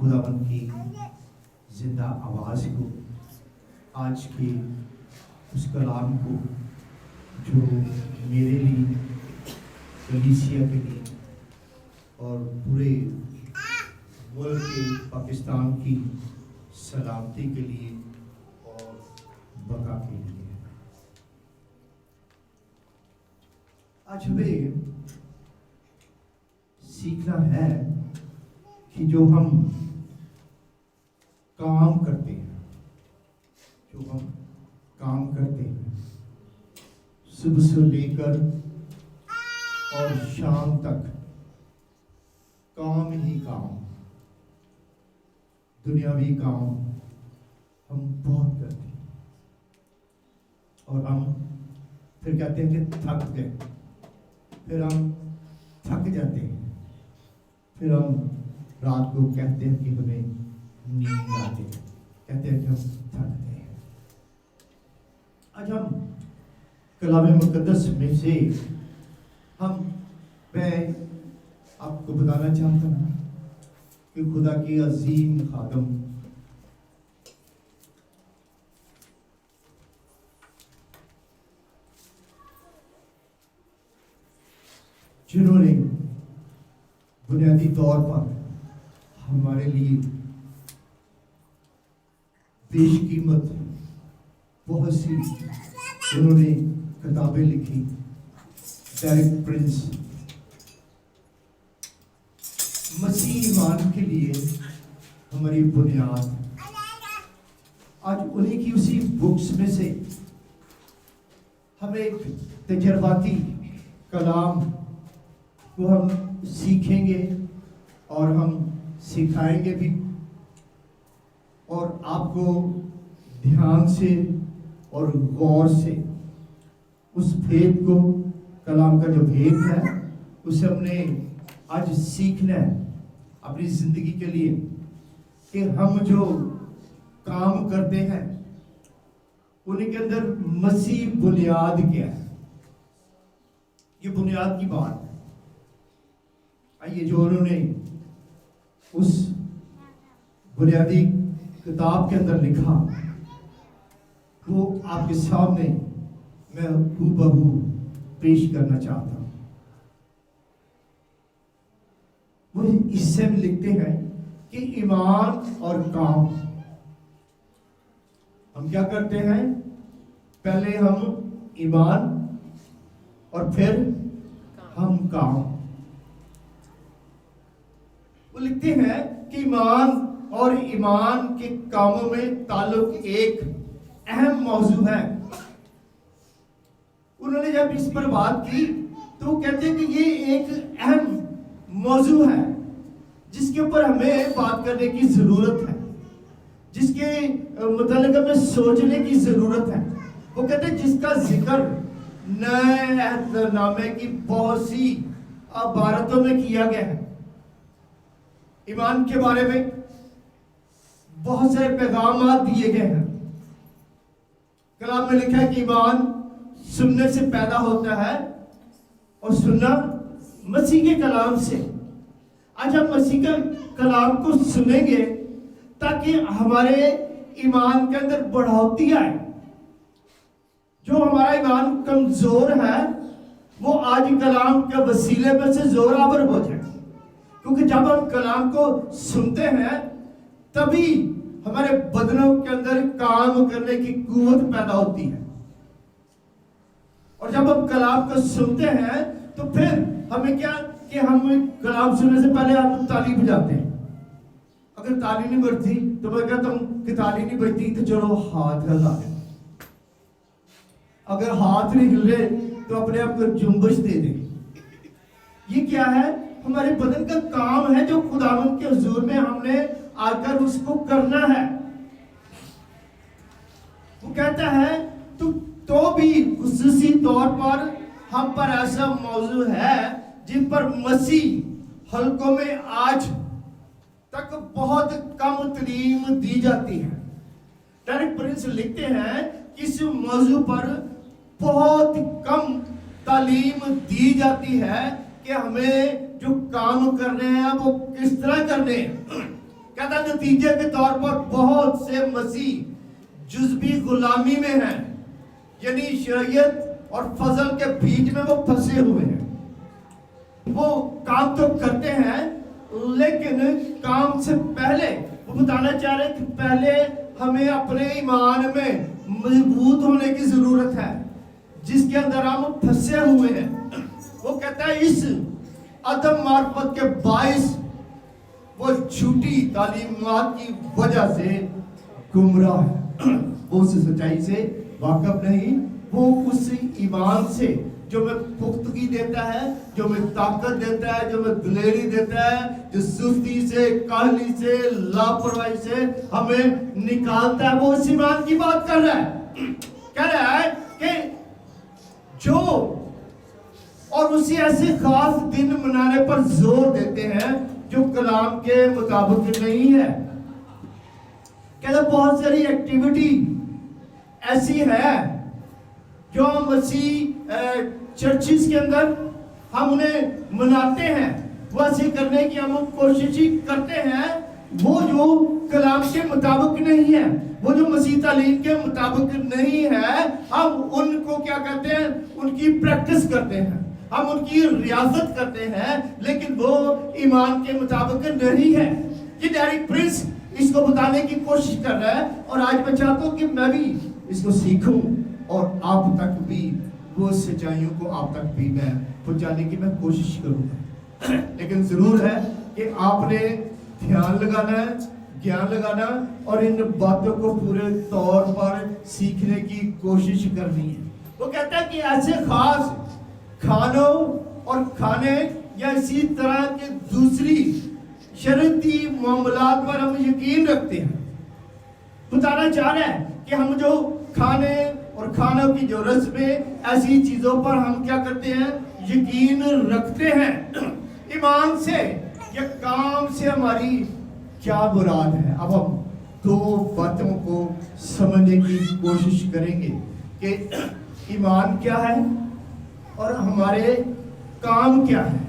खुदावन की जिंदा आवाज़ को, आज के उस कलाम को जो मेरे लिए, कलीसिया के लिए और पूरे मुल्क के पाकिस्तान की सलामती के लिए और बका के लिए है। आज हमें सीखना है कि जो हम काम करते हैं, सुबह से लेकर और शाम तक काम ही काम, दुनियावी काम हम बहुत करते हैं और हम फिर कहते हैं कि थक गए, फिर हम थक जाते हैं, फिर हम रात को कहते हैं कि हमें नींद आती है, कहते हैं कि हम थक गए हैं। आज हम कलाम मुकद्दस में से मैं आपको बताना चाहता हूँ कि खुदा की अजीम खादम जिन्होंने बुनियादी तौर पर हमारे लिए बेशकीमत बहुत सी उन्होंने किताबें लिखी। डेरिक प्रिंस मसीह ईमान के लिए हमारी बुनियाद, आज उन्हीं की उसी बुक्स में से हम एक तजर्बाती कलाम को हम सीखेंगे और हम सिखाएंगे भी, और आपको ध्यान से और गौर से उस भेद को, कलाम का जो भेद है, उसे हमने आज सीखना है अपनी जिंदगी के लिए कि हम जो काम करते हैं उनके अंदर मसीह बुनियाद क्या है। ये बुनियाद की बात है। आइए, जो उन्होंने उस बुनियादी किताब के अंदर लिखा वो आपके सामने मैं हूबहू पेश करना चाहता हूं। वो इससे भी लिखते हैं कि ईमान और काम, हम क्या करते हैं, पहले हम ईमान और फिर हम काम। वो लिखते हैं कि ईमान और ईमान के कामों में ताल्लुक एक अहम मौजू है। उन्होंने जब इस पर बात की तो वो कहते हैं कि ये एक अहम मौजू है जिसके ऊपर हमें बात करने की जरूरत है, जिसके मतलब हमें सोचने की जरूरत है। वो कहते हैं जिसका जिक्र नए अहदनामे की बहुत सी इबारतों में किया गया है। ईमान के बारे में बहुत सारे पैगाम दिए गए हैं। कलाम में लिखा है कि ईमान सुनने से पैदा होता है और सुनना मसीह के कलाम से। आज हम मसीह के कलाम को सुनेंगे ताकि हमारे ईमान के अंदर बढ़ोतरी आए। जो हमारा ईमान कमजोर है वो आज कलाम के वसीले में से जोरावर हो जाए, क्योंकि जब हम कलाम को सुनते हैं तभी हमारे बदनों के अंदर काम करने की कुव्वत पैदा होती है। और जब हम कलाम को सुनते हैं तो फिर हमें क्या कि हम कलाम सुनने से पहले हम ताली बजाते हैं। अगर ताली नहीं बजती तो मैं कहता हूं कि ताली नहीं बजती तो चलो हाथ हिला दें। अगर हाथ नहीं हिले तो अपने आप को जुम्बश दे दें। ये क्या है, हमारे बदन का काम है जो खुदावंद के हुजूर में हमने आकर उसको करना है। वो कहता है तो भी खुसूसी तौर पर हम पर ऐसा मौजू है जिन पर मसीह हलकों में आज तक बहुत कम तालीम दी जाती है। डेरिक प्रिंस लिखते हैं कि इस मौजू पर बहुत कम तालीम दी जाती है कि हमें जो काम करने हैं वो किस तरह करने हैं। कहता नतीजे के तौर पर बहुत से मसीह जुज़वी गुलामी में हैं, यानी शरीयत और फजल के बीच में वो फंसे हुए हैं। वो काम तो करते हैं लेकिन काम से पहले वो बताना चाह रहे हैं कि पहले हमें अपने ईमान में मजबूत होने की जरूरत है, जिसके अंदर हम फंसे हुए हैं। वो कहता है इस अदम मार्फत के बाइस वो झूठी तालीमात की वजह से गुमराह है। वो उस सच्चाई से वाकफ नहीं, वो उस ईमान से जो में पुख्तगी देता है, जो में ताकत देता है, जो में दिलेरी देता है, जो सुस्ती से, काहली से, लापरवाही से हमें निकालता है, वो उस ईमान की बात कर रहा है। कह रहा है कि जो और उसी ऐसे खास दिन मनाने पर जोर देते हैं जो कलाम के मुताबिक नहीं है। कहता बहुत सारी एक्टिविटी ऐसी है जो मसीह चर्चिस के अंदर हम उन्हें मनाते हैं, वैसे करने की हम कोशिश करते हैं, वो जो कलाम के मुताबिक नहीं है, वो जो मसीह तालीम के मुताबिक नहीं है, हम उनको क्या कहते हैं, उनकी प्रैक्टिस करते हैं, हम उनकी रियासत करते हैं, लेकिन वो ईमान के मुताबिक नहीं है। ये डेरिक प्रिंस इसको बताने की कोशिश कर रहा है, और आज मैं चाहता हूँ कि मैं भी इसको सीखूं और आप तक भी वो सच्चाइयों को आप तक भी मैं पहुंचाने की मैं कोशिश करूंगा। लेकिन जरूर है कि आपने ध्यान लगाना है, ज्ञान लगाना, और इन बातों को पूरे तौर पर सीखने की कोशिश करनी है। वो कहता है कि ऐसे खास खानों और खाने या इसी तरह के दूसरी शरीयती मामलात पर हम यकीन रखते हैं। बताना चाह रहा है कि हम जो खाने और खानों की जो रस्में, ऐसी चीजों पर हम क्या करते हैं, यकीन रखते हैं। ईमान से या काम से हमारी क्या मुराद है। अब हम दो बातों को समझने की कोशिश करेंगे कि ईमान क्या है और हमारे काम क्या है।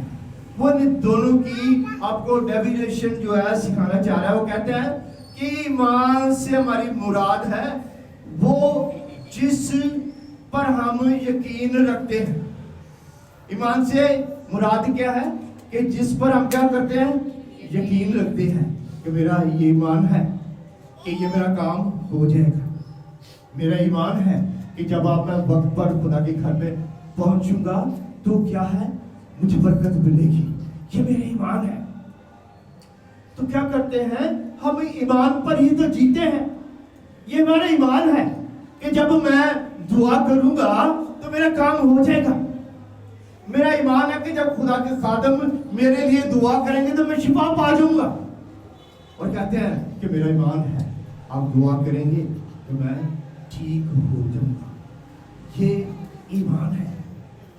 वो इन दोनों की आपको डेफिनेशन जो है सिखाना चाह रहा है। वो कहते हैं कि ईमान से हमारी मुराद है वो जिस पर हम यकीन रखते हैं। ईमान से मुराद क्या है कि जिस पर हम क्या करते हैं, यकीन रखते हैं कि मेरा ये ईमान है कि ये मेरा काम हो जाएगा। मेरा ईमान है कि जब आप मैं वक्त पर खुदा के घर में पहुंचूंगा तो क्या है, मुझे बरकत मिलेगी। ये मेरा ईमान है। तो क्या करते हैं, हम ईमान पर ही तो जीते हैं। ये हमारा ईमान है कि जब मैं दुआ करूंगा तो मेरा काम हो जाएगा। मेरा ईमान है कि जब खुदा के खादम मेरे लिए दुआ करेंगे तो मैं शिफा पा जाऊंगा। और कहते हैं कि मेरा ईमान है आप दुआ करेंगे तो मैं ठीक हो जाऊंगा। ये ईमान है,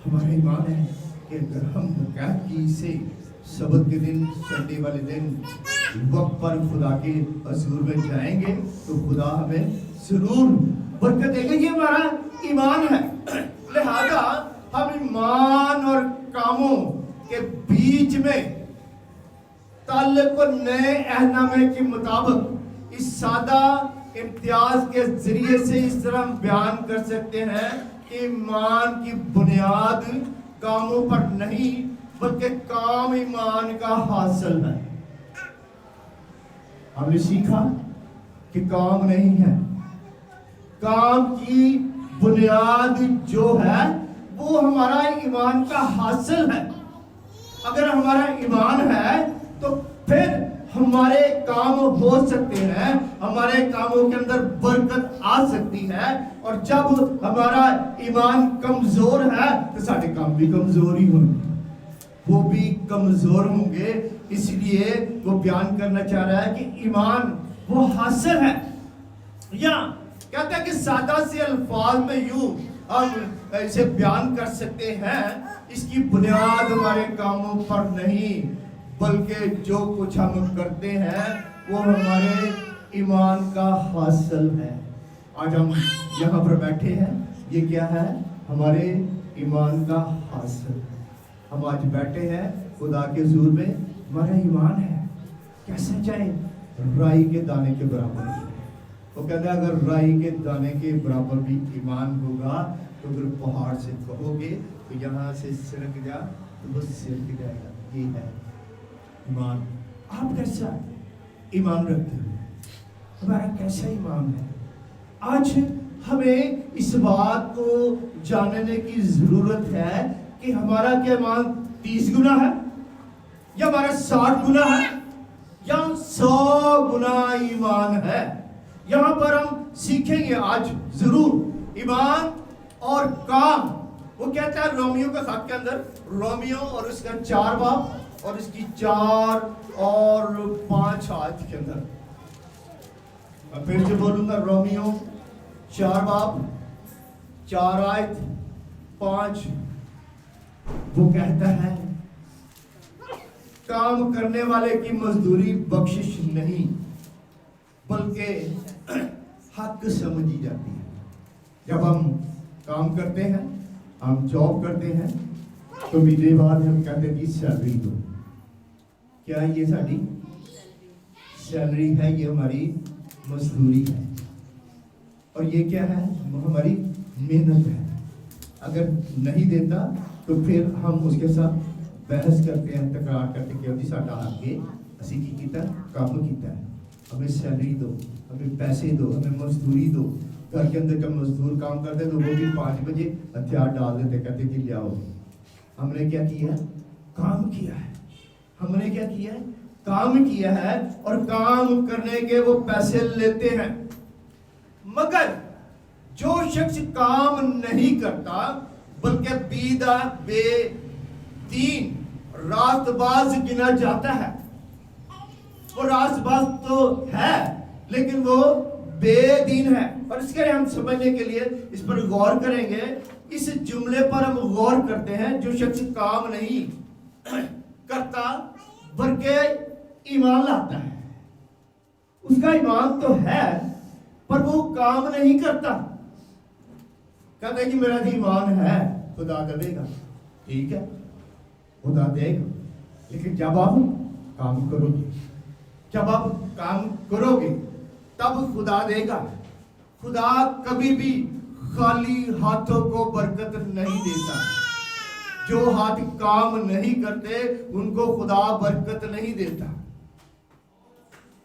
हमारा ईमान है कि अगर हम मुकद्दस से सबत के दिन, संडे वाले दिन वक्त पर खुदा के हजूर में जाएंगे तो खुदा हमें जरूर बरकत देगा। ये हमारा ईमान है। लिहाजा हम ईमान और कामों के बीच में ताल्लुक को नए अहदनामे के मुताबिक इस सादा इम्तियाज के जरिए से इस तरह बयान कर सकते हैं कि ईमान की बुनियाद कामों पर नहीं बल्कि काम ईमान का हासिल है। हमने सीखा कि काम नहीं है, काम की बुनियाद जो है वो हमारा ईमान का हासिल है। अगर हमारा ईमान है तो फिर हमारे काम हो सकते हैं, हमारे कामों के अंदर बरकत आ सकती है। और जब हमारा ईमान कमजोर है तो सारे काम भी कमजोर ही होंगे, वो भी कमजोर होंगे। इसलिए वो बयान करना चाह रहा है कि ईमान वो हासिल है। या कहता है कि सादा से अल्फाज में यूं हम इसे बयान कर सकते हैं, इसकी बुनियाद हमारे कामों पर नहीं बल्कि जो कुछ हम करते हैं वो हमारे ईमान का हासिल है। आज हम यहाँ पर बैठे हैं, ये क्या है, हमारे ईमान का हासिल है। हम आज बैठे हैं खुदा के हुजूर में, हमारा ईमान है। कैसे चाहे राई के दाने के बराबर है। वो कहता है अगर राई के दाने के बराबर भी ईमान होगा तो अगर पहाड़ से कहोगे तो यहाँ से सिरक जा तो वो सिरक जाएगा। ये है ईमान। आप कैसा ईमान रखते हो? हमारा कैसा ईमान है? आज हमें इस बात को जानने की जरूरत है कि हमारा क्या ईमान 30 गुना है या हमारा 60 गुना है या 100 गुना ईमान है। यहाँ पर हम सीखेंगे आज जरूर ईमान और काम। वो कहता है रोमियो के खत के अंदर, रोमियो और उसका 4 बाब और इसकी 4 और 5 आयत के अंदर, मैं फिर से बोलूंगा, रोमियो 4 बाब 4 आयत 5, वो कहता है काम करने वाले की मजदूरी बख्शिश नहीं बल्कि हक समझी जाती है। जब हम काम करते हैं, हम जॉब करते हैं, तो महीने बाद हम कहते हैं कि सैलरी दो। क्या ये साड़ी सैलरी है? ये हमारी मजदूरी है और ये क्या है? हमारी मेहनत है। अगर नहीं देता तो फिर हम उसके साथ बहस करते हैं, तकरार करते कि जी साडा आगे असी की कीता, काम कीता है, हमें सैलरी दो, हमें पैसे दो, हमें मजदूरी दो। घर के अंदर जब मजदूर काम करते तो वो भी 5 बजे हथियार डाल देते, कहते कि ले आओ। हमने क्या किया? काम किया है। हमने क्या किया है? काम किया है और काम करने के वो पैसे लेते हैं। मगर जो शख्स काम नहीं करता बल्कि बीदा बेदीन रास्तबाज गिना जाता है। वो रास्तबाज तो है लेकिन वो बेदीन है। और इसके लिए हम समझने के लिए इस पर गौर करेंगे। इस जुमले पर हम गौर करते हैं, जो शख्स काम नहीं करता बल्कि ईमान लाता है। उसका ईमान तो है पर वो काम नहीं करता। कहता है कि मेरा ईमान है, खुदा देगा। ठीक है, खुदा देगा, लेकिन जब आप काम करोगे, जब आप काम करोगे तब खुदा देगा। खुदा कभी भी खाली हाथों को बरकत नहीं देता। जो हाथ काम नहीं करते उनको खुदा बरकत नहीं देता।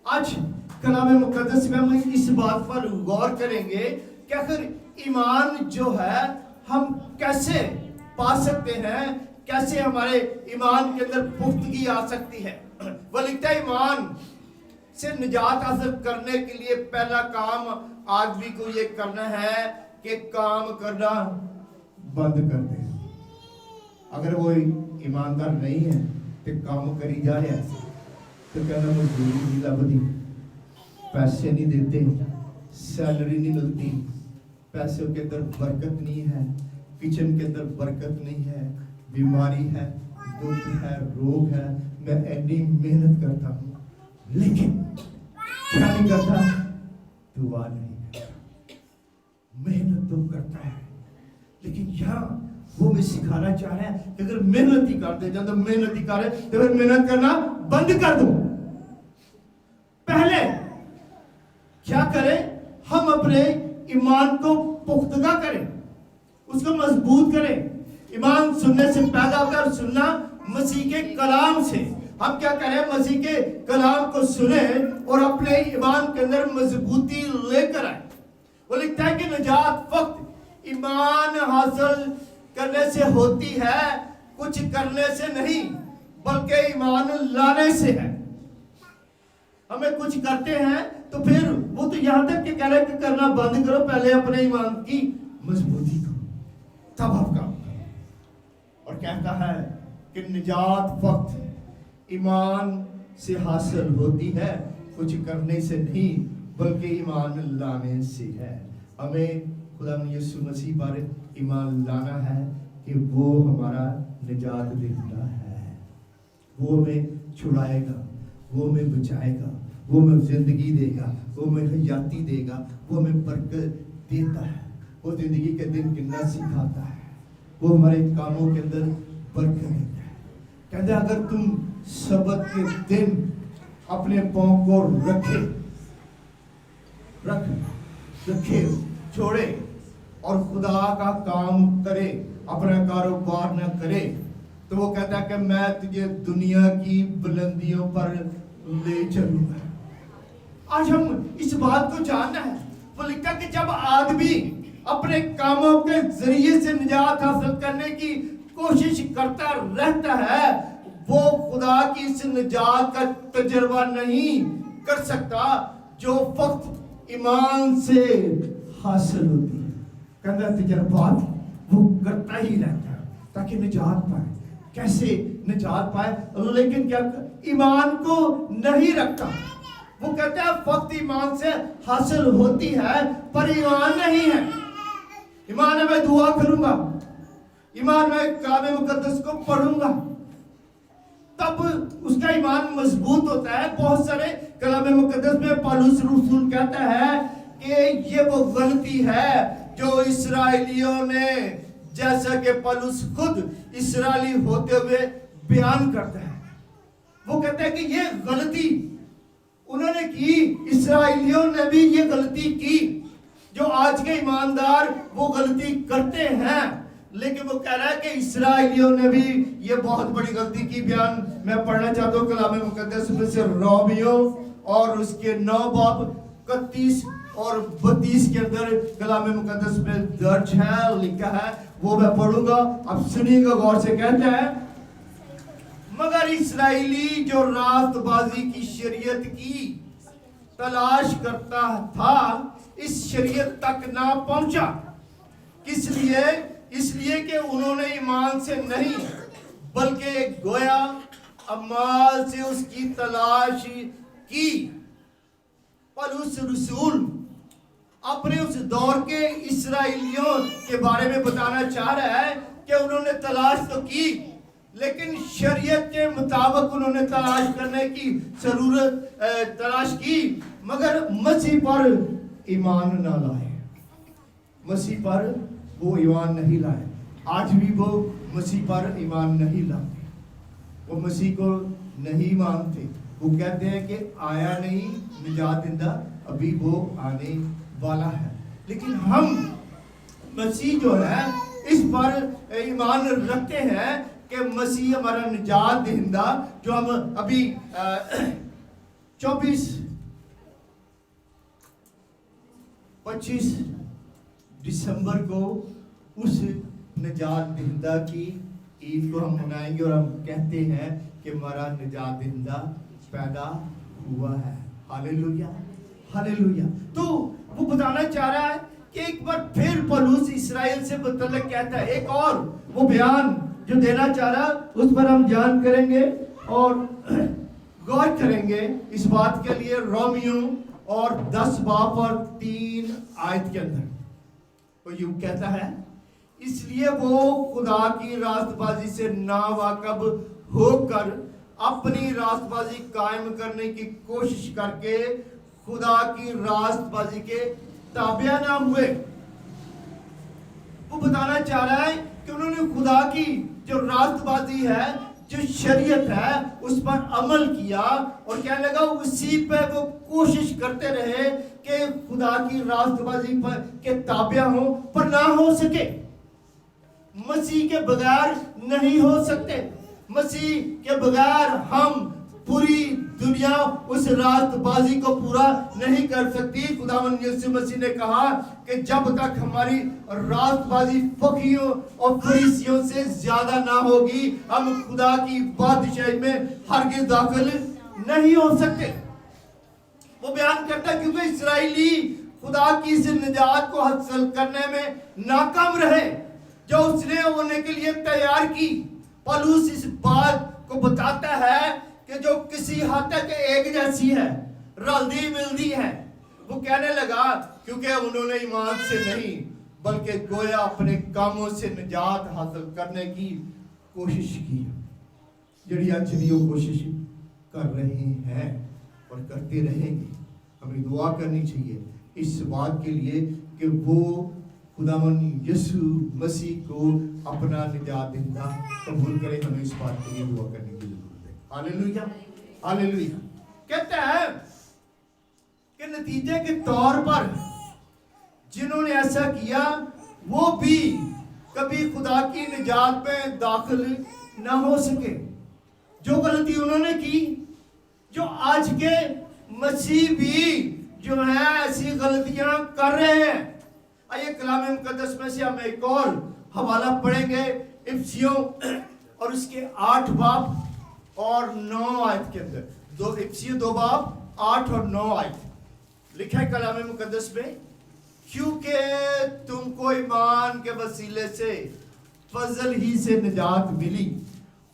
आज कलाम मुकद्दस में हम इस बात पर गौर करेंगे कि आखिर ईमान जो है हम कैसे पा सकते हैं, कैसे हमारे ईमान के अंदर पुख्तगी आ सकती है। वो लिखता है ईमान से निजात हासिल करने के लिए पहला काम आदमी को ये करना है कि काम करना बंद कर दे। अगर वो ईमानदार नहीं है तो काम करी जाए ऐसे, तो कहना मजदूरी नहीं लभदी, पैसे नहीं देते, सैलरी नहीं मिलती, पैसों के अंदर बरकत नहीं है, किचन के अंदर बरकत नहीं है, बीमारी है, दुख है, रोग है। मैं इतनी मेहनत करता हूँ लेकिन क्या नहीं करता? दुआ नहीं करता। मेहनत तो करता है लेकिन यहाँ वो मैं सिखाना चाह रहा है कि अगर मेहनत ही करते जब मेहनत ही करे तो फिर मेहनत करना बंद कर दो। पहले क्या करें? हम अपने ईमान को पुख्तगा करें, उसको मजबूत करें। ईमान सुनने से पैदा होता है और सुनना मसीह के कलाम से। हम क्या करें? मसीह के कलाम को सुने और अपने ईमान के अंदर मजबूती लेकर आए। वो लिखता है कि निजात फक्त ईमान हासिल करने से होती है, कुछ करने से नहीं बल्कि ईमान लाने से है। हमें कुछ करते हैं तो फिर वो तो यहां तक कि कह रहे कि करना बंद करो, पहले अपने ईमान की मजबूती करो तब आप काम करो। और कहता है कि निजात फक्त ईमान से हासिल होती है, कुछ करने से नहीं बल्कि ईमान लाने से है। हमें खुदा यीशु मसीह पर ईमान लाना है कि वो हमारा निजात देता है, वो हमें छुड़ाएगा, वो हमें बचाएगा, वो हमें जिंदगी देगा, वो हमें हयाती देगा, वो हमें बरकत देता है, वो जिंदगी के दिन गिनना सिखाता है, वो हमारे कामों के अंदर बरकत देता है। कहते अगर तुम सबत के दिन अपने पांव को रखे छोड़े और खुदा का काम करे, अपना कारोबार न करे, तो वो कहता है कि मैं तुझे दुनिया की बुलंदियों पर ले चलूंगा। आज हम इस बात को जानना है। वो लिखा कि जब आदमी अपने कामों के जरिए से निजात हासिल करने की कोशिश करता रहता है, वो खुदा की इस निजात का तजर्बा नहीं कर सकता जो फक्त ईमान से हासिल होती है। कहना तजर्बात वो करता ही रहता है ताकि निजात पाए। कैसे निजात पाए? लेकिन क्या ईमान को नहीं रखता। वो कहता है फक्त ईमान से हासिल होती है, पर ईमान नहीं है। ईमान है मैं दुआ करूंगा, ईमान में काले मुकद्दस को पढ़ूंगा, तब उसका ईमान मजबूत होता है। बहुत सारे कलाम मुकद्दस में पौलुस रसूल कहता है कि ये वो गलती है जो इस्राएलियों ने, जैसा कि पौलुस खुद इस्राएली होते हुए बयान करता है, वो कहता है कि ये गलती उन्होंने की, इस्राएलियों ने भी ये गलती की जो आज के ईमानदार वो गलती करते हैं। लेकिन वो कह रहा है कि इस्राएलियों ने भी ये बहुत बड़ी गलती की। बयान मैं पढ़ना चाहता हूँ कलाम मुकद्दस में से रोमियो और उसके 9 बाब 31 और 32 के अंदर कलाम मुकद्दस में दर्ज है, लिखा है, वो मैं पढ़ूंगा, अब सुनिएगा गौर से। कहता है मगर इस्राएली जो रास्तबाजी की शरीयत की तलाश करता था इस शरीयत तक ना पहुंचा। किस लिए? इसलिए कि उन्होंने ईमान से नहीं बल्कि गोया अमाल से उसकी तलाश की। पौलुस रसूल अपने उस दौर के इस्राएलियों के बारे में बताना चाह रहा है कि उन्होंने तलाश तो की, लेकिन शरीयत के मुताबिक उन्होंने तलाश करने की तलाश की, मगर मसीह पर ईमान न लाए। मसीह पर वो ईमान नहीं लाए। आज भी वो मसीह पर ईमान नहीं लाते, वो मसीह को नहीं मानते। वो कहते हैं कि आया नहीं निजात दिंदा, अभी वो आने वाला है। लेकिन हम मसीह जो है इस पर ईमान रखते हैं कि मसीह हमारा निजात दहिंदा, जो हम अभी 25 दिसंबर को उस निजात दहिंदा की ईद को हम मनाएंगे और हम कहते हैं कि हमारा निजात दहिंदा पैदा हुआ है। Hallelujah, hallelujah. तो वो बताना चाह रहा है कि एक बार फिर पौलुस इस्राएल से मुतल्लिक कहता है, एक और वो बयान जो देना चाह रहा उस पर हम ध्यान करेंगे और गौर करेंगे इस बात के लिए। रोमियो और 10 बाब और 3 आयत के अंदर वो यूं कहता है, इसलिए वो खुदा की रास्तबाजी से नावाकिफ होकर अपनी रास्तबाजी कायम करने की कोशिश करके खुदा की रास्तबाजी के ताबिया ना हुए। वो बताना चाह रहा है कि उन्होंने खुदा की जो रास्तबाजी है, जो शरीयत है, उस पर अमल किया और क्या लगा उसी पे वो कोशिश करते रहे कि खुदा की रास्तबाजी पर के ताबिया हो, पर ना हो सके। मसीह के बगैर नहीं हो सकते। मसीह के बगैर हम पूरी दुनिया उस रास्तबाजी को पूरा नहीं कर सकती। खुदावंद यीशु मसीह ने कहा कि जब तक हमारी रास्तबाजी फकीरों और फरीसियों से ज्यादा ना होगी, हम खुदा की बादशाही में हरगिज़ दाखिल नहीं हो सकते। वो बयान करता है क्योंकि इस्राएली खुदा की इस निजात को हासिल करने में नाकाम रहे जो उसने होने के लिए तैयार की। पौलुस इस बात को बताता है कि जो किसी हद तक एक जैसी है, रलदी मिलदी है। वो कहने लगा क्योंकि उन्होंने ईमान से नहीं बल्कि गोया अपने कामों से निजात हासिल करने की कोशिश की, जड़ी आज भी वो कोशिश कर रहे हैं और करते रहेंगे। हमें दुआ करनी चाहिए इस बात के लिए कि वो खुदावंद यीशु मसीह को अपना निजात दहिंदा कबूल करे। हमें इस बात के लिए दुआ करने की जरूरत है। Hallelujah, hallelujah. कहता है कि नतीजे के तौर पर जिन्होंने ऐसा किया वो भी कभी खुदा की निजात में दाखिल ना हो सके। जो गलती उन्होंने की, जो आज के मसीह भी जो है ऐसी गलतियां कर रहे हैं। आइए कलाम मुकद्दस में से हम एक और हवाला पढ़ेंगे, इफिसियों और उसके 8 बाब और 9 आयत के अंदर। इफिसियों 2 बाब 8 और 9 आयत लिखा है कलाम मुकद्दस में, क्योंकि तुमको ईमान के वसीले से फजल ही से निजात मिली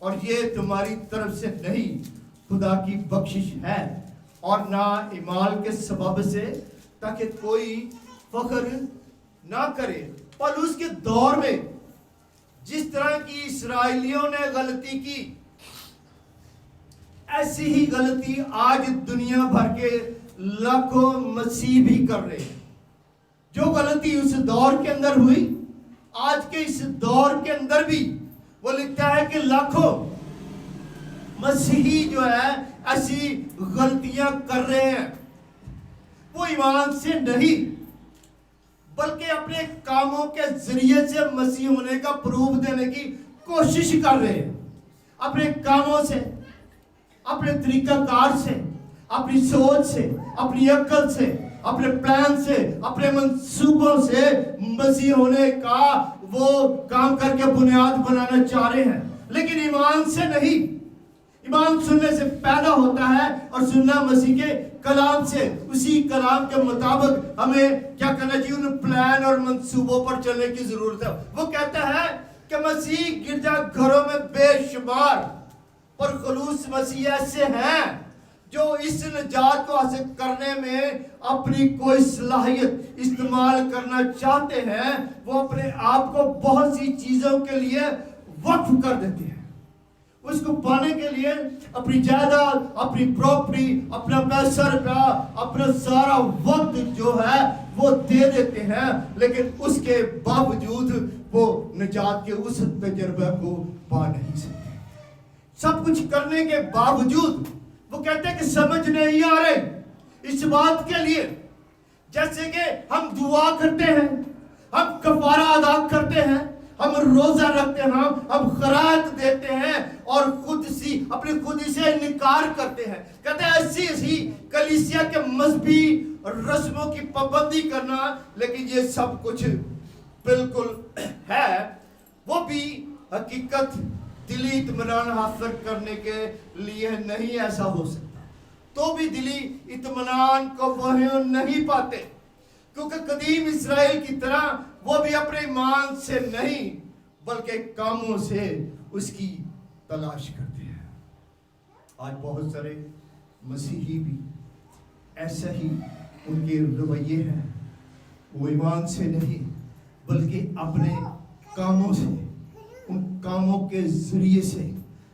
और ये तुम्हारी तरफ से नहीं, खुदा की बख्शिश है, और ना ईमान के सबब से, ताकि कोई फख्र ना करे। पौलुस के दौर में जिस तरह की इस्राएलियों ने गलती की, ऐसी ही गलती आज दुनिया भर के लाखों मसीह भी कर रहे हैं। जो गलती उस दौर के अंदर हुई, आज के इस दौर के अंदर भी वो लिखता है कि लाखों मसीही जो है ऐसी गलतियां कर रहे हैं। वो ईमान से नहीं बल्कि अपने कामों के जरिए से मसीह होने का प्रूफ देने की कोशिश कर रहे हैं। अपने कामों से, अपने तरीकाकार से, अपनी सोच से, अपनी अक्ल से, अपने प्लान से, अपने मंसूबों से मसीह होने का वो काम करके बुनियाद बनाना चाह रहे हैं, लेकिन ईमान से नहीं। ईमान सुनने से पैदा होता है और सुनना मसीह के कलाम से। उसी कलाम के मुताबिक हमें क्या करना चाहिए, उन प्लान और मंसूबों पर चलने की जरूरत है। वो कहता है कि मसीह गिरजा घरों में बेशुमार पर खुलूस मसीह ऐसे हैं जो इस निजात को हासिल करने में अपनी कोई सलाहियत इस्तेमाल करना चाहते हैं। वो अपने आप को बहुत सी चीजों के लिए वक्फ कर देते हैं। उसको पाने के लिए अपनी जायदाद, अपनी प्रॉपर्टी, अपना पैसा रुपया, अपना सारा वक्त जो है वो दे देते हैं, लेकिन उसके बावजूद वो निजात के उस तजर्बे को पा नहीं सकते। सब कुछ करने के बावजूद वो कहते हैं कि समझ नहीं आ रहे इस बात के लिए। जैसे कि हम दुआ करते हैं, हम कफारा अदा करते हैं, हम रोजा रखते हैं, हम खैरात देते हैं और अपनी खुद से इनकार करते हैं। कहते हैं ऐसी कलीसिया के मजहबी रस्मों की पाबंदी करना, लेकिन ये सब कुछ बिल्कुल है वो भी हकीकत दिली इत्मीनान हासिल करने के लिए नहीं ऐसा हो सकता। तो भी दिली इत्मीनान को वो नहीं पाते, क्योंकि कदीम इस्राएल की तरह वो भी अपने ईमान से नहीं बल्कि कामों से उसकी तलाश करते हैं। आज बहुत सारे मसीही भी ऐसा ही उनके रवैये हैं। वो ईमान से नहीं बल्कि अपने कामों से, उन कामों के जरिए से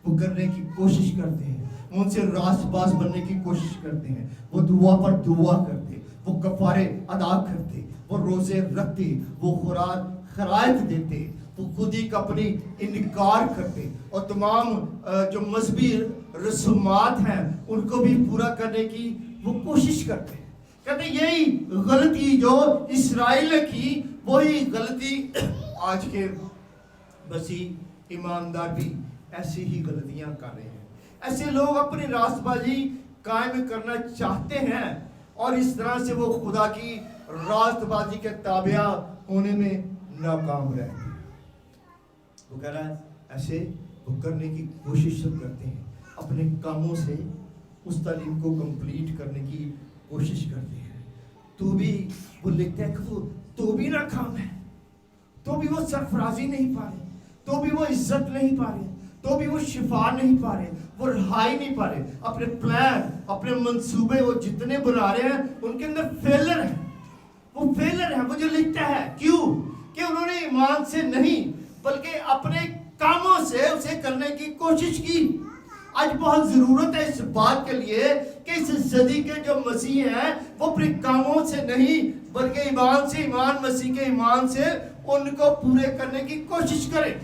वो करने की कोशिश करते हैं, उनसे रासबाज बनने की कोशिश करते हैं। वो दुआ पर दुआ करते, वो कफारे अदा करते, वो रोजे रखते, वो खैरात देते, वो खुद ही का अपनी इनकार करते और तमाम जो मजहबी रसूमात हैं उनको भी पूरा करने की वो कोशिश करते हैं। कहते यही गलती जो इस्राएल ने की वही गलती आज के मसीह ईमानदार भी ऐसी ही गलतियां कर रहे हैं। ऐसे लोग अपनी रास्तबाजी कायम करना चाहते हैं और इस तरह से वो खुदा की रास्तबाजी के ताबिया होने में नाकाम रहते हैं। वो कह रहा है ऐसे वो करने की कोशिश सब करते हैं, अपने कामों से उस तालीम को कंप्लीट करने की कोशिश करते हैं। तो भी वो लिखते हैं कि वो तो भी नाकाम है, तो भी वो सरफराजी नहीं पा रहे, तो भी वो इज्जत नहीं पा रहे, तो भी वो शिफा नहीं पा रहे, वो रिहाई नहीं पा रहे। अपने प्लान, अपने मंसूबे वो जितने बना रहे हैं उनके अंदर फेलर है। वो फेलर है। वो जो लिखता है क्यों कि उन्होंने ईमान से नहीं बल्कि अपने कामों से उसे करने की कोशिश की। आज बहुत जरूरत है इस बात के लिए कि इस सदी के जो मसीह हैं वो अपने कामों से नहीं बल्कि ईमान से, ईमान मसीह के ईमान से उनको पूरे करने की कोशिश करें।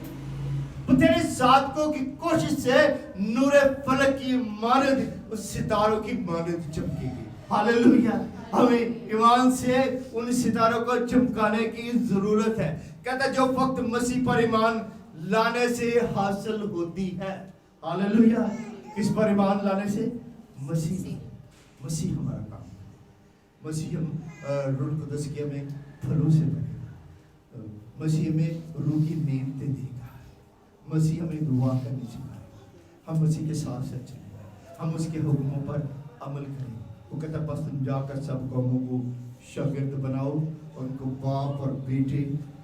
वो तेरे साधकों की कोशिश से नूरे फलक की मानद उस सितारों की मानद चमकेगी। हालेलुया। हमें ईमान से उन सितारों को चमकाने की जरूरत है। कहता जो वक्त मसीह पर ईमान लाने से हासिल होती है। हालेलुया। किस पर ईमान लाने से? मसीह हमारा काम है। मसीह हम रूह कुदस के हमें फलों से भरेगा। मसीह हमें रूह की नींद देगा। मसीह हमें दुआ करनी सिखाएगा। हम मसीह के साथ साथ चलें, हम उसके हुक्मों पर अमल करें। वो कहता बस तुम जाकर सब कौमों को शागिर्द बनाओ और उनको बाप और बेटे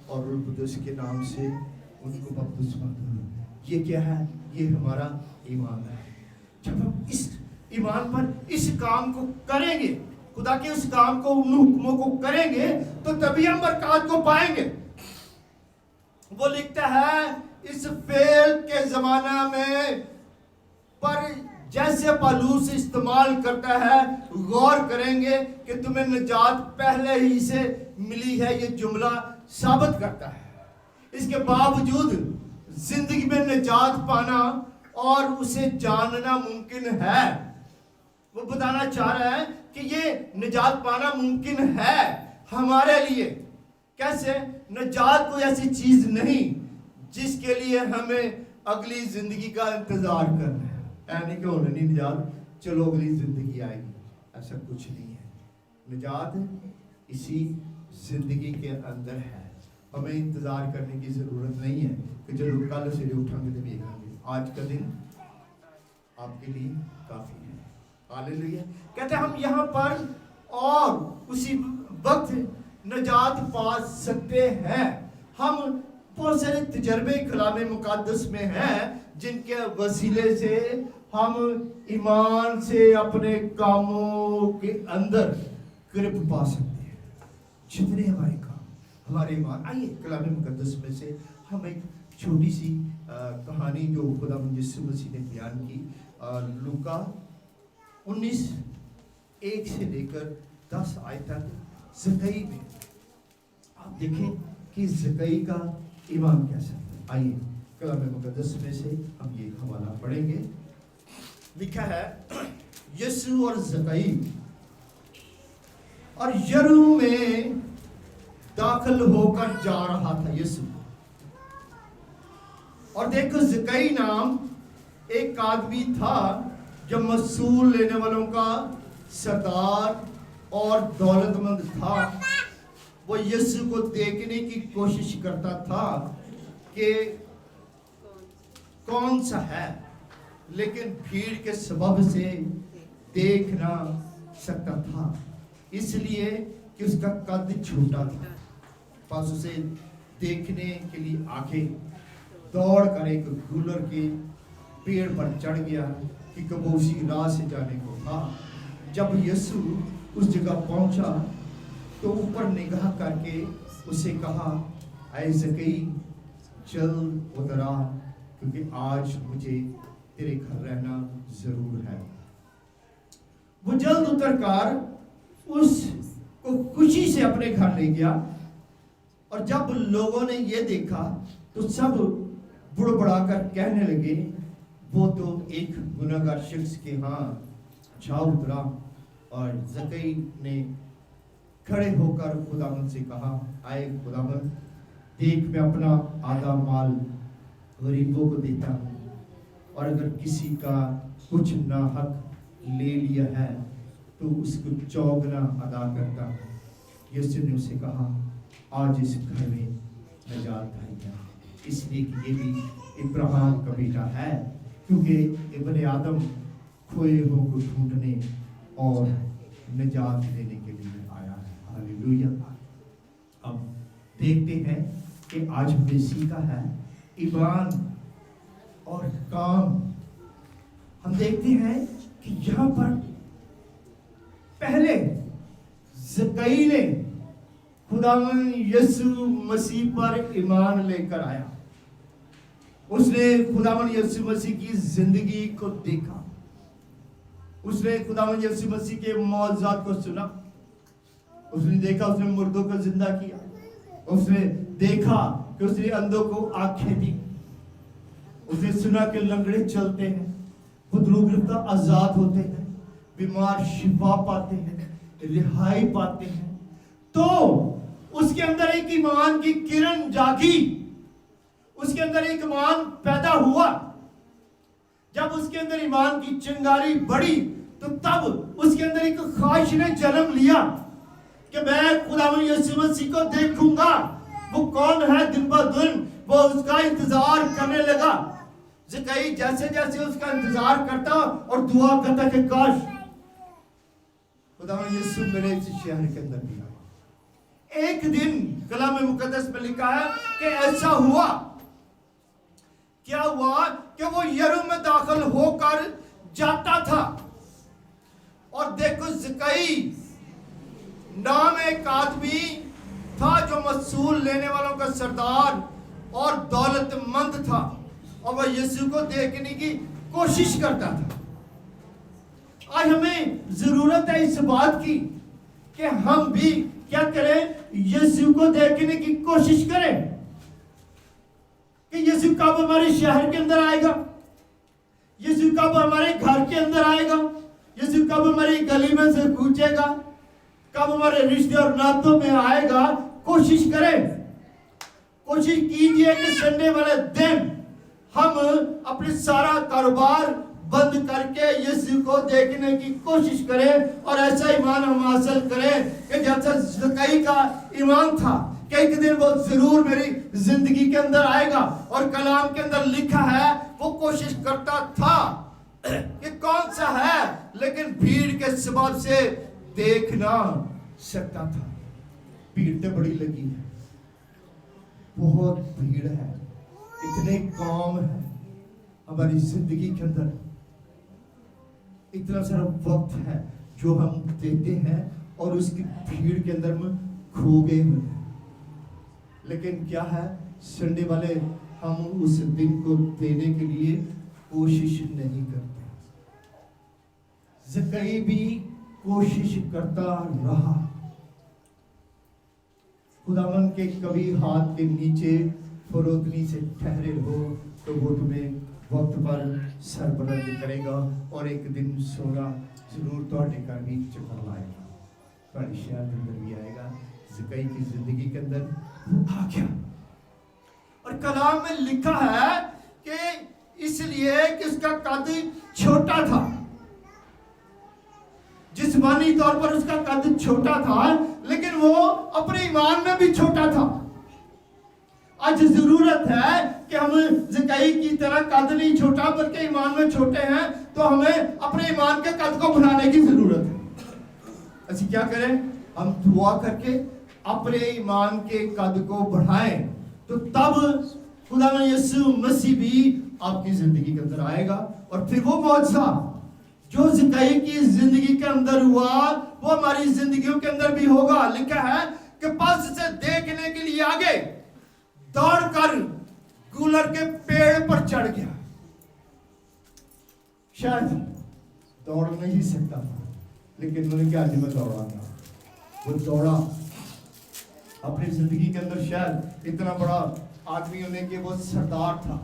और रूह कुदस के नाम से उनको बपतिस्मा दो। ये क्या है? ये हमारा ईमान है। जब हम इस ईमान पर इस काम को करेंगे, खुदा के उस काम को, उन हुक्मों को करेंगे, तो तभी हम बरकत को पाएंगे। वो लिखता है इस फेल के जमाना में, पर जैसे पौलुस इस्तेमाल करता है, गौर करेंगे कि तुम्हें निजात पहले ही से मिली है। ये जुमला साबित करता है इसके बावजूद जिंदगी में निजात पाना और उसे जानना मुमकिन है। वो बताना चाह रहा है कि ये निजात पाना मुमकिन है हमारे लिए। कैसे? निजात कोई ऐसी चीज नहीं जिसके लिए हमें अगली जिंदगी का इंतजार करना है। यानी कि होने नहीं निजात, चलो अगली जिंदगी आएगी, ऐसा कुछ नहीं है। निजात इसी जिंदगी के अंदर है। हमें इंतजार करने की जरूरत नहीं है कि चलो कल से उठांगे तो देखेंगे। आज का दिन आपके लिए काफी है। हालेलुया। कहते हैं हम यहाँ पर और उसी वक्त निजात पा सकते हैं। हम बहुत सारे तजर्बे कलाम मुक़द्दस में हैं जिनके वसीले से हम ईमान से अपने कामों के अंदर कृप पा सकते हैं। जितने हमारे काम, हमारे ईमान। आइए कलाम मुक़द्दस में से हम एक छोटी सी कहानी जो खुदा यीशु मसीह ने बयान की, लूका 19:1 से लेकर 10 आयत तक, ज़कई में आप देखें कि ज़कई का ईमान कैसा है। आइए कलाम मुक़द्दस में से हम ये हवाला पढ़ेंगे। लिखा है यीशु और ज़कई और यरू में दाखिल होकर जा रहा था यीशु, और देखो ज़कई नाम एक आदमी था जो मसूल लेने वालों का सरदार और दौलतमंद था। वो यीशु को देखने की कोशिश करता था कि कौन सा है, लेकिन भीड़ के सबब से देख ना सकता था, इसलिए कि उसका कद छोटा था। पास उसे देखने के लिए आके दौड़ कर एक गुलर के पेड़ पर चढ़ गया कि कब उसी राह से जाने को था। जब यीशु उस जगह पहुंचा तो ऊपर निगाह करके उसे कहा, ऐ ज़कई जल्द उतर आ, क्योंकि आज मुझे तेरे घर रहना जरूर है। वो जल्द उतर कर उसको खुशी से अपने घर ले गया, और जब लोगों ने ये देखा तो सब बुड़बड़ाकर कहने लगे, वो तो एक गुनाहगार शख्स के यहाँ जा उतरा। और ज़कई ने खड़े होकर खुदावंद से कहा, आए खुदावंद, देख मैं अपना आधा माल गरीबों को देता हूँ, और अगर किसी का कुछ नाहक ले लिया है तो उसको चौगुना अदा करता हूँ। यीशु ने उसे कहा, आज इस घर में निजात आई है, इसलिए कि ये भी इब्राहिम का बेटा है, क्योंकि इब्ने आदम खोए हुओं को ढूंढने और निजात देने के लिए आया है। हालेलुया। अब देखते हैं कि आज हमने सीखा है ईमान और काम। हम देखते हैं कि यहाँ पर पहले ज़कई ने खुदावंद यीशु मसीह पर ईमान लेकर आया। उसने खुदावंद यीशु मसीह की जिंदगी को देखा, उसने खुदावंद यीशु मसीह के मौजज़ात को सुना, उसने देखा उसने मुर्दों को जिंदा किया, उसने देखा कि उसने अंधों को आंखें दी, उसने सुना कि लंगड़े चलते हैं, बदरूग गिरफ्तार आजाद होते हैं, बीमार शिफा पाते हैं, रिहाई पाते हैं। तो उसके अंदर एक ईमान की किरण जागी, उसके अंदर एक ईमान पैदा हुआ। जब उसके अंदर ईमान की चिंगारी बढ़ी तो तब उसके अंदर एक ख्वाहिश ने जन्म लिया कि मैं खुदावंद यीशु मसीह को देखूंगा। वो कौन है, दिन ब दिन वो उसका इंतजार करने लगा। ज़कई जैसे जैसे उसका इंतजार करता और दुआ करता कि काश खुदावंद यीशु मेरे इस शहर के अंदर भी आए। एक दिन कलाम मुकद्दस में लिखा है कि ऐसा हुआ। क्या हुआ कि वो यरूशलेम में दाखिल होकर जाता था और देखो ज़कई नाम एक आदमी था जो मसूल लेने वालों का सरदार और दौलतमंद था, और वह यीशु को देखने की कोशिश करता था। आज हमें जरूरत है इस बात की कि हम भी क्या करें, यीशु को देखने की कोशिश करें कि यीशु कब हमारे शहर के अंदर आएगा, यीशु कब हमारे घर के अंदर आएगा, यीशु कब हमारी गली में से कूचेगा, कब हमारे रिश्ते और नातों में आएगा। कोशिश करें, कोशिश कीजिए कि संडे वाले दिन हम अपने सारा कारोबार बंद करके यीशु को देखने की कोशिश करें और ऐसा ईमान हम हासिल करें कि जैसा ज़कई का ईमान था कि एक दिन वो जरूर मेरी जिंदगी के अंदर आएगा। और कलाम के अंदर लिखा है वो कोशिश करता था कि कौन सा है, लेकिन भीड़ के सबब से देख ना सकता था। भीड़ तो बड़ी लगी है, बहुत भीड़ है, इतने काम है हमारी जिंदगी के अंदर, इतना सारा वक्त है जो हम देते हैं और उसकी भीड़ के अंदर में खो गए हुए हैं। लेकिन क्या है, संडे वाले हम उस दिन को देने के लिए कोशिश नहीं करते। ज़कई भी कोशिश करता रहा। खुदावन के कभी हाथ के नीचे फरोतनी से ठहरे हो तो वो तुम्हें वक्त पर सरबलंद करेगा और एक दिन सोना जरूर तोड़ने का भी चक्कर लाएगा, तुम्हारे शहर के अंदर भी आएगा। ज़कई की जिंदगी के अंदर आ गया। और कलाम में लिखा है कि इसलिए कि उसका कद छोटा था, जिस्मानी तौर पर उसका कद छोटा था, लेकिन वो अपने ईमान में भी छोटा था। आज जरूरत है कि हम ज़कई की तरह कद नहीं छोटा बल्कि ईमान में छोटे हैं, तो हमें अपने ईमान के कद को बढ़ाने की जरूरत है। ऐसी क्या करें, हम दुआ करके अपने ईमान के कद को बढ़ाएं, तो तब खुदावंद यीशु मसीह भी आपकी जिंदगी के अंदर आएगा। और फिर वो मौजज़ा जो ज़कई की जिंदगी के अंदर हुआ वो हमारी जिंदगियों के अंदर भी होगा। लिखा है कि पास से देखने के लिए आगे दौड़कर गूलर के पेड़ पर चढ़ गया। शायद दौड़ नहीं सकता था, लेकिन उन्होंने क्या मैं दौड़ा था, वो दौड़ा अपनी जिंदगी के अंदर। शायद इतना बड़ा आदमी होने के वो सरदार था,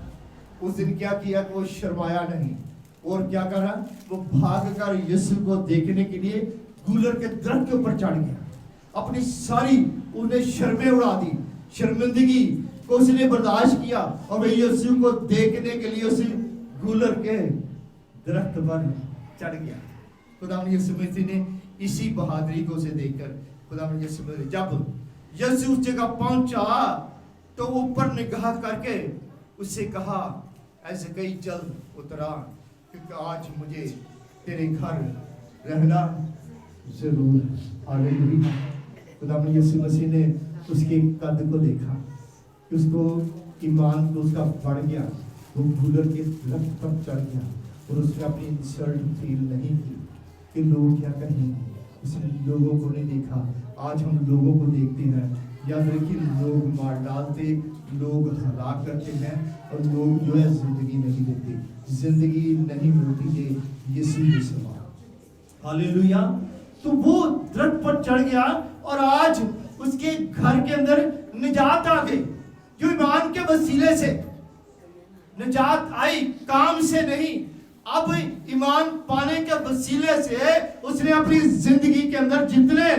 उस दिन क्या किया कि वो शर्माया नहीं और क्या करा, वो भागकर यीशु को देखने के लिए गूलर के दरख्त के ऊपर चढ़ गया। अपनी सारी उन्हें शर्में उड़ा दी, शर्मिंदगी को उसने बर्दाश्त किया और वह यीशु को देखने के लिए उस गूलर के दरख्त पर चढ़ गया। खुदावंद यीशु मसीह ने इसी बहादुरी को उसे देखकर खुदावंद यीशु मसीह जब यीशु उस जगह पहुंचा तो ऊपर निगाह करके उससे कहा, ऐसे कई चल उतरा क्योंकि आज मुझे तेरे घर रहना जरूर है। हालेलुया। खुदावंद यीशु मसीह ने उसके कद को देखा, उसको ईमान को उसका बढ़ गया, वो गूलर के दरख्त पर चढ़ गया और उसने अपनी इंसल्ट फील नहीं की कि लोग क्या कहेंगे। उसने लोगों को नहीं देखा। आज हम लोगों को देखते हैं, याद रखिए, लोग मार डालते, लोग हलाक करते हैं और लोग जो है जिंदगी नहीं देते, जिंदगी नहीं मिलती है यीशु के समान। हालेलुया। तो वो दरख्त पर चढ़ गया और आज उसके घर के अंदर निजात आ गई जो ईमान के वसीले से। نجات آئی کام سے نہیں، اب ایمان پانے کے وسیلے سے اس نے اپنی زندگی کے اندر جتنے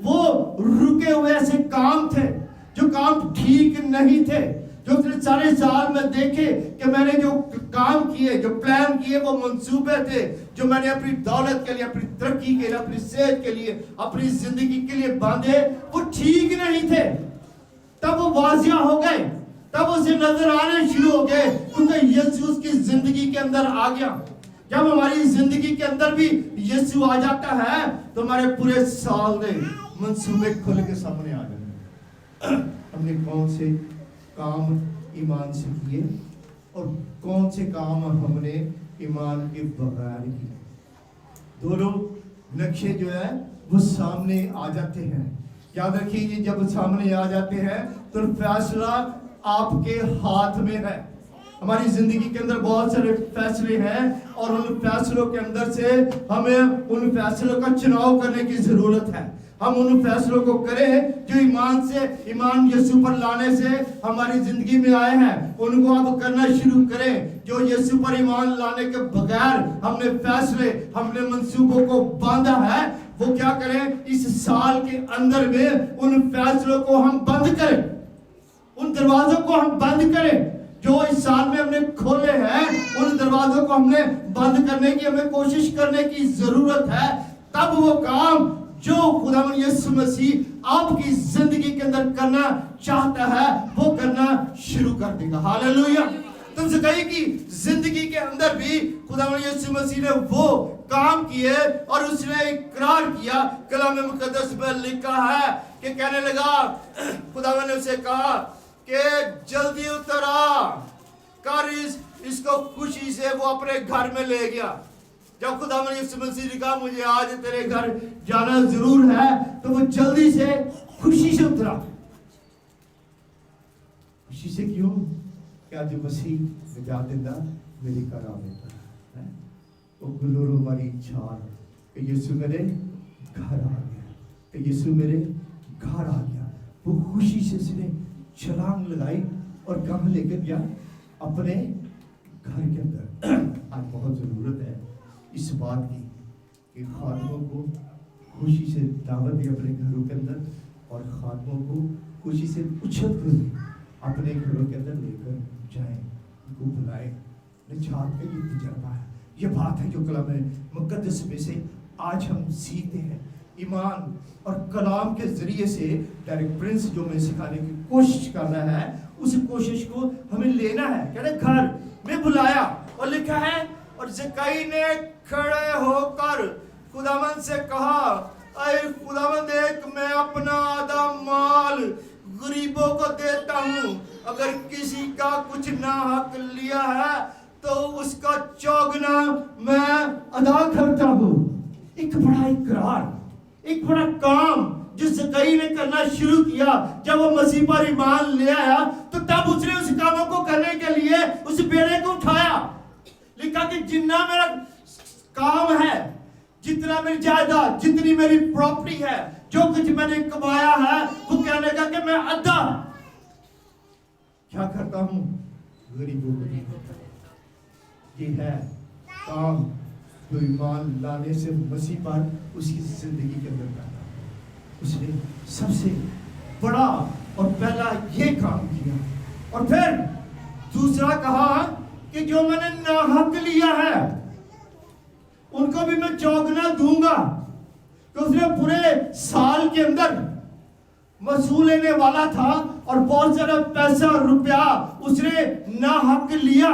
وہ رکے ہوئے ایسے کام تھے جو کام ٹھیک نہیں تھے، جو اس نے سارے سال میں دیکھے کہ میں نے جو کام کیے، جو پلان کیے، وہ منصوبے تھے جو میں نے اپنی دولت کے لیے، اپنی ترقی کے لیے، اپنی صحت کے لیے، اپنی زندگی کے لیے باندھے، وہ ٹھیک نہیں تھے. تب وہ واضح ہو گئے، تب اسے نظر آنے شروع ہو گئے، کیونکہ یسوع اس کی زندگی کے اندر آ گیا. جب ہماری زندگی کے اندر بھی یسوع آ جاتا ہے تو ہمارے پورے سال دے منصوبے کھل کے سامنے آ جاتے ہیں. ہم نے کون سے کام ایمان سے کیے اور کون سے کام ہم نے ایمان کے بغیر کیے. دونوں نقشے جو ہے وہ سامنے آ جاتے ہیں. یاد رکھیے یہ جب سامنے آ جاتے ہیں تو فیصلہ آپ کے ہاتھ میں ہے. ہماری زندگی کے اندر بہت سارے فیصلے ہیں اور ان فیصلوں کے اندر سے ہمیں ان فیصلوں کا چناؤ کرنے کی ضرورت ہے. ہم ان فیصلوں کو کریں جو ایمان یسوع پر لانے سے ہماری زندگی میں آئے ہیں، ان کو اب کرنا شروع کریں. جو یسوع پر ایمان لانے کے بغیر ہم نے فیصلے، ہم نے منصوبوں کو باندھا ہے، وہ کیا کریں اس سال کے اندر میں ان فیصلوں کو ہم بند کریں، ان دروازوں کو ہم بند کریں جو اس سال میں ہم نے کھولے ہیں. ان دروازوں کو ہم نے بند کرنے کی ہمیں کوشش کرنے کی ضرورت ہے. تب وہ کام جو خداوند یسوع مسیح آپ کی زندگی کے اندر کرنا چاہتا ہے وہ کرنا شروع کر دے گا. ہاللیلویا. تم سے کہی کہ زندگی کے اندر بھی خداوند یسوع مسیح نے وہ کام کیے اور اس نے اقرار کیا. کلام مقدس میں لکھا ہے کہ کہنے لگا، خداوند نے اسے کہا کہ جلدی اتر آ کر اس کو خوشی سے وہ اپنے گھر میں لے گیا. جب خداوند یسوع مسیح نے کہا مجھے آج تیرے گھر جانا ضرور ہے تو وہ جلدی سے خوشی سے اترا. خوشی سے کیوں؟ کہ آج مسیح نجات دہندہ میرے گھر آ بیٹھا ہے. وہ گلورو ہماری چھال کہ یسوع میرے گھر آ گیا، کہ یسوع میرے گھر آ گیا. وہ خوشی سے اس نے چھلانگ لگائی اور کہاں لے کر گیا؟ اپنے گھر کے اندر. آج بہت ضرورت ہے اس بات کی کہ خادموں کو خوشی سے دعوت دے اپنے گھروں کے اندر، اور خادموں کو خوشی سے اچھت کر اپنے گھروں کے اندر لے کر جائیں، ان کو بلائیں. نجات کا یہ تجربہ ہے، یہ بات ہے جو کلام مقدس میں سے آج ہم سیکھتے ہیں. ایمان اور کلام کے ذریعے سے ڈائریکٹ پرنس جو میں سکھانے کی کوشش کرنا ہے، اس کوشش کو ہمیں لینا ہے. کہتے گھر میں بلایا اور لکھا ہے اور زکائی نے کھڑے ہو کر خداوند سے کہا، اے خداوند دیکھ میں اپنا آدھا مال غریبوں کو دیتا ہوں، اگر کسی کا کچھ ناحق لیا ہے تو اس کا چوگنا میں ادا کرتا ہوں. ایک بڑا اقرار، ایک بڑا کام جو زکائی نے کرنا شروع کیا. جب وہ مسیح پر ایمان لے آیا تو تب اس نے اس کاموں کو کرنے کے لیے اس بیڑے کو اٹھایا. لکھا کہ جتنا میرا کام ہے، جتنا میری جائیداد، جتنی میری پراپرٹی ہے، جو کچھ میں نے کمایا ہے، وہ کہنے کا کہ میں آدھا کیا کرتا ہوں؟ غریبوں کو دیتا ہوں. یہ ہے کام جو ایمان لانے سے مسیح پر اس کی زندگی کے اندر کرتا. اس نے سب سے بڑا اور پہلا یہ کام کیا. اور پھر دوسرا کہا کہ جو میں نے ناحق لیا ہے ان کو بھی میں چوگنا دوں گا. تو اس نے پورے سال کے اندر وصول لینے والا تھا اور بہت سارا پیسہ اور روپیہ اس نے ناحق لیا،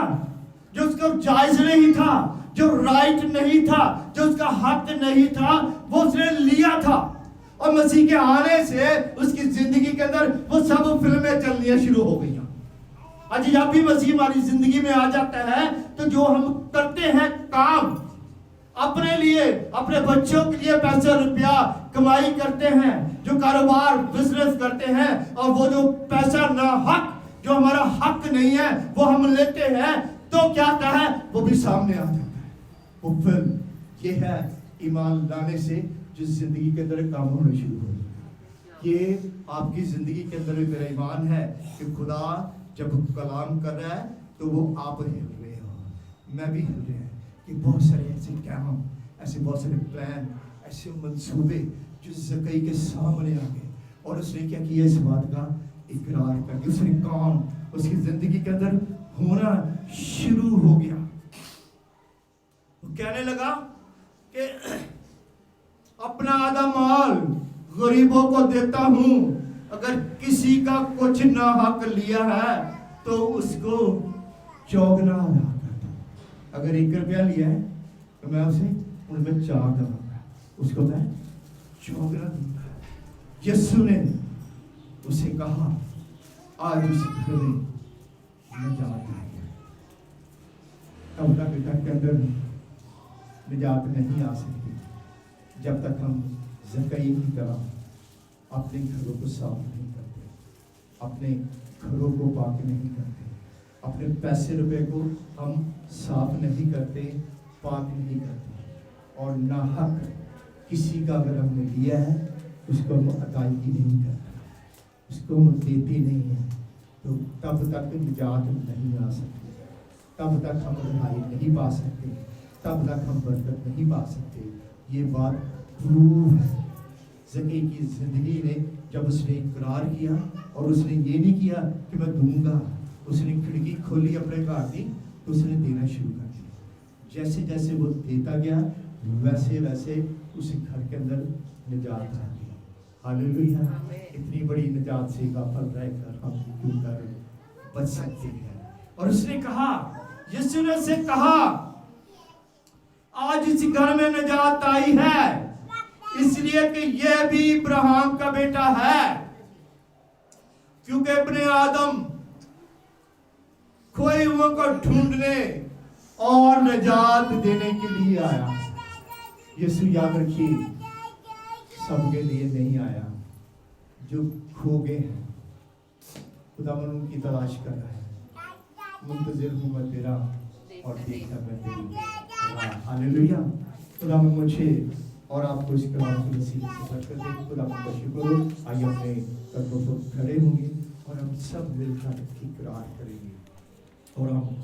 جو اس کو جائز نہیں تھا، جو رائٹ نہیں تھا، جو اس کا حق نہیں تھا، وہ اس نے لیا تھا. اور مسیح کے آنے سے اس کی زندگی کے اندر وہ سب فلمیں چلنی شروع ہو گئی. آج جب بھی مسیح ہماری زندگی میں آ جاتا ہے تو جو ہم کرتے ہیں کام، اپنے لیے، اپنے بچوں کے لیے پیسہ روپیہ کمائی کرتے ہیں، جو کاروبار بزنس کرتے ہیں، اور وہ جو پیسہ ناحق جو ہمارا حق نہیں ہے وہ ہم لیتے ہیں، تو کیا ہے وہ بھی سامنے آ جاتا ہے. وہ پھر یہ ہے ایمان لانے سے جو زندگی کے اندر کام ہونا شروع ہو. یہ آپ کی زندگی کے اندر میرا ایمان ہے کہ خدا جب کلام کر رہا ہے تو وہ آپ ہل رہے ہو, میں بھی ہل رہے ہیں کہ بہت سارے ایسے کام, ایسے بہت سارے پلان, ایسے منصوبے جو زکئی کے سامنے آ گئے, اور اس نے کیا کیا, اس بات کا اقرار کر کے اس نے کام اس کی زندگی کے اندر ہونا شروع ہو گیا. وہ کہنے لگا کہ اپنا آدھا مال غریبوں کو دیتا ہوں, اگر کسی کا کچھ ناحق لیا ہے تو اس کو چوگنا ادا کرتا ہوں. اگر 1 روپیہ لیا ہے تو میں اسے ان میں 4 دوں گا, اس کو میں چوگنا دوں گا. یسوع نے اسے کہا آج اس گھر میں نجات آئی ہے. تب تک گھر کے اندر نجات نہیں آ سکتی جب تک ہم زکئی کی طرح اپنے گھروں کو صاف نہیں کرتے, اپنے گھروں کو پاک نہیں کرتے, اپنے پیسے روپے کو ہم صاف نہیں کرتے, پاک نہیں کرتے, اور ناحق کسی کا اگر ہم نے لیا ہے اس کو ہم ادائیگی نہیں کرتے, اس کو ہم دیتے نہیں ہیں, تو تب تک نجات نہیں آ سکتی, تب تک ہم رہائی نہیں پا سکتے, تب تک ہم برکت نہیں پا سکتے. یہ بات پروف ہے. زکئی کی زندگی نے جب اس نے اقرار کیا اور اس نے یہ نہیں کیا کہ میں دوں گا, اس نے کھڑکی کھولی اپنے گھر کی تو اس نے دینا شروع کر دیا. جیسے جیسے وہ دیتا گیا ویسے ویسے اس گھر کے اندر نجات آ گئی. ہاللیلویہ. اتنی بڑی نجات سے غافل رہ کر ہم کیوں کر بچ سکتے ہیں. اور اس نے کہا, یسوع نے اسے کہا آج اس گھر میں نجات آئی ہے اس لیے کہ یہ بھی ابراہیم کا بیٹا ہے, کیونکہ ابن آدم کھوئے ہوئے کو ڈھونڈنے اور نجات دینے کے لیے آیا. یسوع یاد رکھیے سب کے لیے نہیں آیا, جو کھو گئے ہیں خدا ان کی تلاش کر رہا ہے. منتظر ہوں میں تیرا اور دیکھا میں تیری. ہاللیلویہ. خدا میں مجھے اور آپ کو اس کلام کی وسیلے سے برکت دے. خدا کا شکر ہو. آئیے اپنے قدموں پر کھڑے ہوں گے اور ہم سب مل کر اقرار کریں گے اور ہم